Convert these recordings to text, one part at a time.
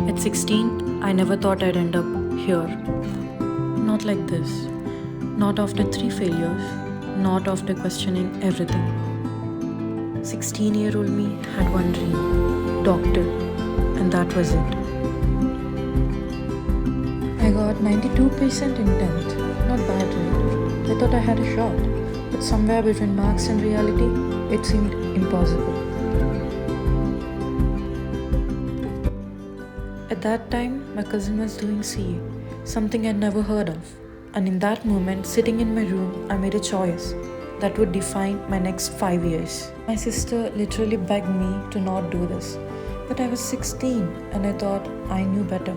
At 16, I never thought I'd end up here. Not like this. Not after 3 failures. Not after questioning everything. 16-year-old me had one dream, doctor, and that was it. I got 92% in 10th. Not bad, right? I thought I had a shot, but somewhere between marks and reality, it seemed impossible. At that time, my cousin was doing CA, something I'd never heard of. And in that moment, sitting in my room, I made a choice that would define my next 5 years. My sister literally begged me to not do this. But I was 16 and I thought I knew better.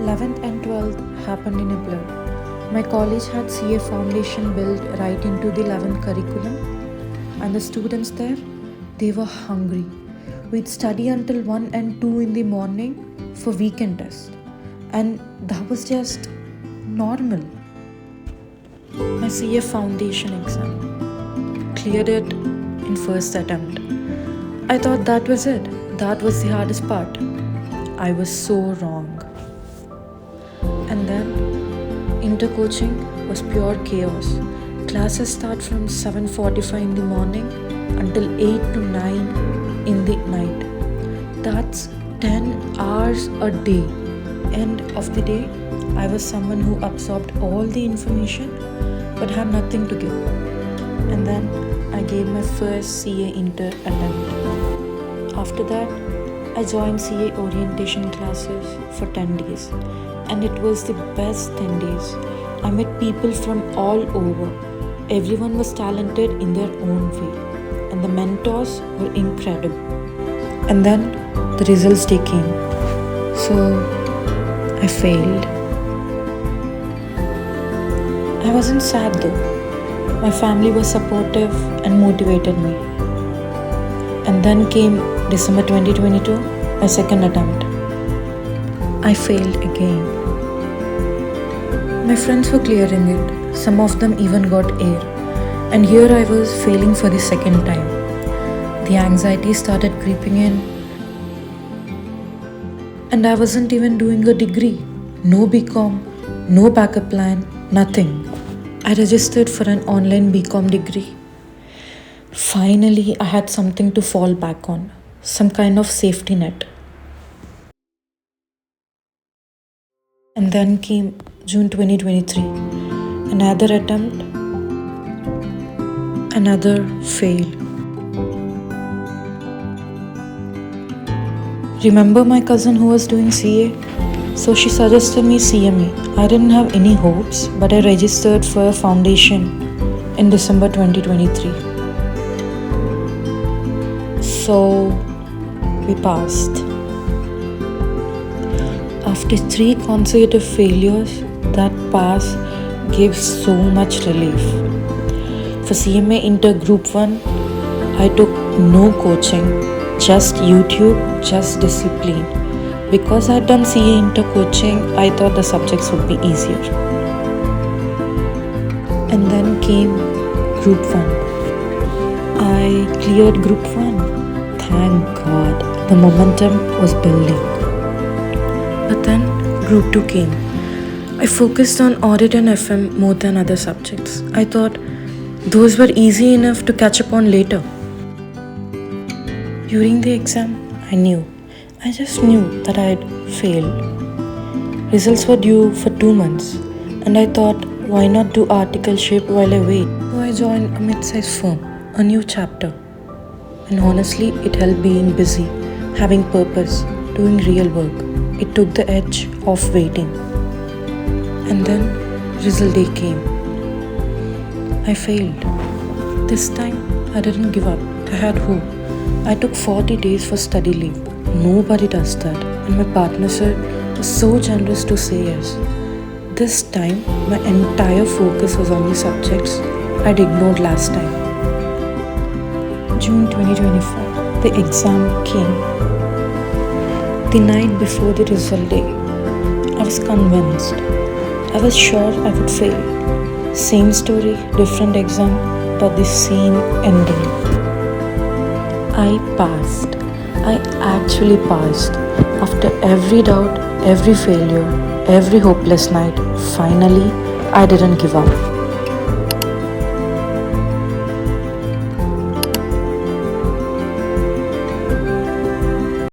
'11th and 12th happened in a blur. My college had CA foundation built right into the 11th curriculum, and the students there, they were hungry. We'd study until 1 and 2 in the morning for weekend tests, and that was just normal. My CA foundation exam, cleared it in first attempt. I thought that was it. That was the hardest part. I was so wrong. And then intercoaching was pure chaos. Classes start from 7:45 in the morning until 8 to 9 in the night. That's 10 hours a day. End of the day, I was someone who absorbed all the information but had nothing to give. And then I gave my first CA inter attempt. After that, I joined CA orientation classes for 10 days. And it was the best 10 days. I met people from all over. Everyone was talented in their own way. And the mentors were incredible. And then the results day came. So I failed. I wasn't sad though. My family was supportive and motivated me. And then came December 2022, my second attempt. I failed again. My friends were clearing it. Some of them even got air. And here I was failing for the second time. The anxiety started creeping in. And I wasn't even doing a degree. No BCom, no backup plan, nothing. I registered for an online BCom degree. Finally, I had something to fall back on. Some kind of safety net. And then came June 2023. Another attempt. Another fail. Remember my cousin who was doing CA? So she suggested me CMA. I didn't have any hopes, but I registered for a foundation in December 2023. So we passed. After 3 consecutive failures, that pass gave so much relief. For CMA Inter Group 1, I took no coaching, just YouTube, just discipline. Because I had done CA Inter coaching, I thought the subjects would be easier. And then came Group 1. I cleared Group 1. Thank God, the momentum was building. But then Group 2 came. I focused on audit and FM more than other subjects. I thought those were easy enough to catch up on later. During the exam, I just knew that I had failed. Results were due for 2 months, and I thought, why not do articleship while I wait? So I joined a mid-sized firm, a new chapter. And honestly, it helped being busy, having purpose, doing real work. It took the edge off waiting. And then result day came. I failed. This time I didn't give up. I had hope. I took 40 days for study leave. Nobody does that. And my partner sir was so generous to say yes. This time my entire focus was on the subjects I'd ignored last time. June 2025. The exam came. The night before the result day, I was convinced. I was sure I would fail. Same story, different exam, but the same ending. I passed. I actually passed. After every doubt, every failure, every hopeless night, finally, I didn't give up.